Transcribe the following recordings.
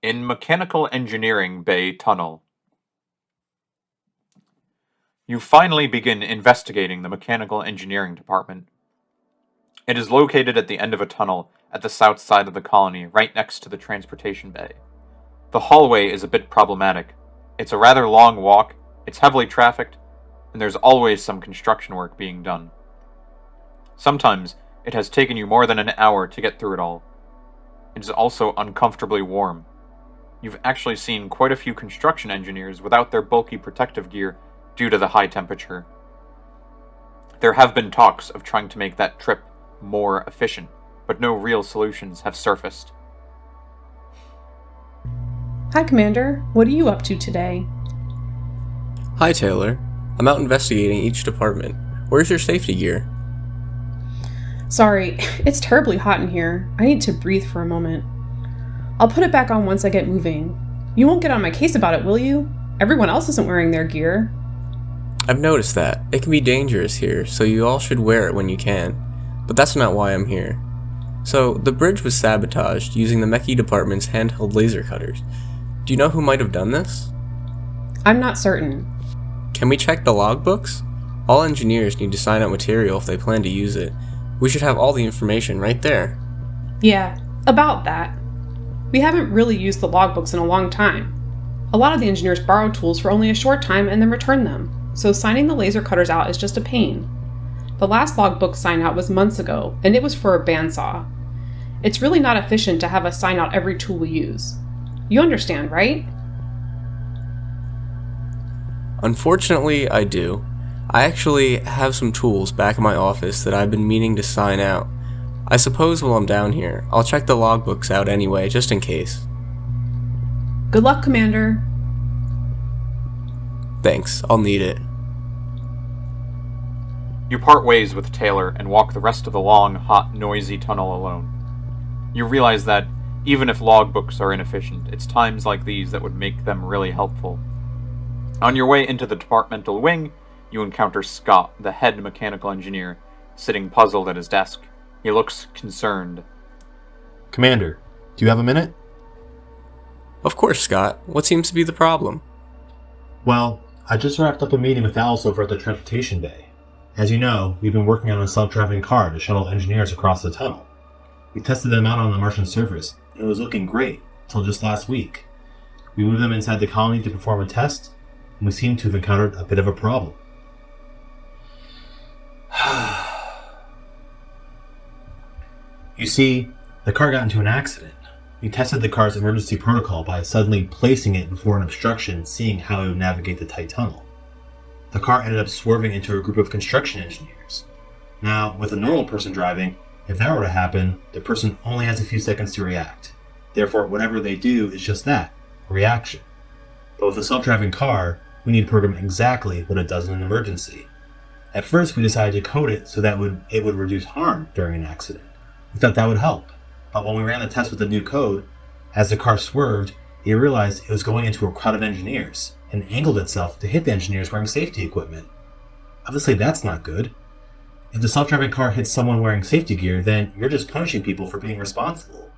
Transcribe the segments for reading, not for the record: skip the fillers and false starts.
In Mechanical Engineering Bay Tunnel, you finally begin investigating the Mechanical Engineering Department. It is located at the end of a tunnel at the south side of the colony, right next to the transportation bay. The hallway is a bit problematic. It's a rather long walk, it's heavily trafficked, and there's always some construction work being done. Sometimes, it has taken you more than an hour to get through it all. It is also uncomfortably warm. You've actually seen quite a few construction engineers without their bulky protective gear due to the high temperature. There have been talks of trying to make that trip more efficient, but no real solutions have surfaced. Hi, Commander. What are you up to today? Hi, Taylor. I'm out investigating each department. Where's your safety gear? Sorry, it's terribly hot in here. I need to breathe for a moment. I'll put it back on once I get moving. You won't get on my case about it, will you? Everyone else isn't wearing their gear. I've noticed that. It can be dangerous here, so you all should wear it when you can. But that's not why I'm here. So, the bridge was sabotaged using the Mechie department's handheld laser cutters. Do you know who might have done this? I'm not certain. Can we check the logbooks? All engineers need to sign out material if they plan to use it. We should have all the information right there. Yeah, about that. We haven't really used the logbooks in a long time. A lot of the engineers borrow tools for only a short time and then return them, so signing the laser cutters out is just a pain. The last logbook sign out was months ago, and it was for a bandsaw. It's really not efficient to have us sign out every tool we use. You understand, right? Unfortunately, I do. I actually have some tools back in my office that I've been meaning to sign out. I suppose while I'm down here, I'll check the logbooks out anyway, just in case. Good luck, Commander. Thanks, I'll need it. You part ways with Taylor and walk the rest of the long, hot, noisy tunnel alone. You realize that, even if logbooks are inefficient, it's times like these that would make them really helpful. On your way into the departmental wing, you encounter Scott, the head mechanical engineer, sitting puzzled at his desk. He looks concerned. Commander, do you have a minute? Of course, Scott. What seems to be the problem? Well, I just wrapped up a meeting with Alice over at the transportation bay. As you know, we've been working on a self-driving car to shuttle engineers across the tunnel. We tested them out on the Martian surface, and it was looking great, until just last week. We moved them inside the colony to perform a test, and we seem to have encountered a bit of a problem. You see, the car got into an accident. We tested the car's emergency protocol by suddenly placing it before an obstruction, seeing how it would navigate the tight tunnel. The car ended up swerving into a group of construction engineers. Now, with a normal person driving, if that were to happen, the person only has a few seconds to react. Therefore, whatever they do is just that, a reaction. But with a self-driving car, we need to program exactly what it does in an emergency. At first, we decided to code it so that it would reduce harm during an accident. We thought that would help. But when we ran the test with the new code, as the car swerved, it realized it was going into a crowd of engineers and angled itself to hit the engineers wearing safety equipment. Obviously, that's not good. If the self-driving car hits someone wearing safety gear, then you're just punishing people for being responsible.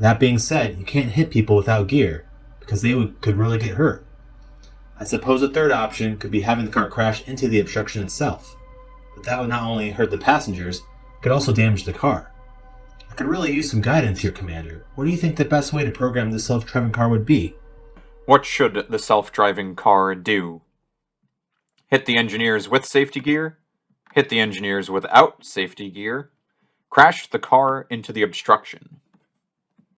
That being said, you can't hit people without gear, because could really get hurt. I suppose a third option could be having the car crash into the obstruction itself. But that would not only hurt the passengers, it could also damage the car. I could really use some guidance here, Commander. What do you think the best way to program this self-driving car would be? What should the self-driving car do? Hit the engineers with safety gear? Hit the engineers without safety gear? Crash the car into the obstruction?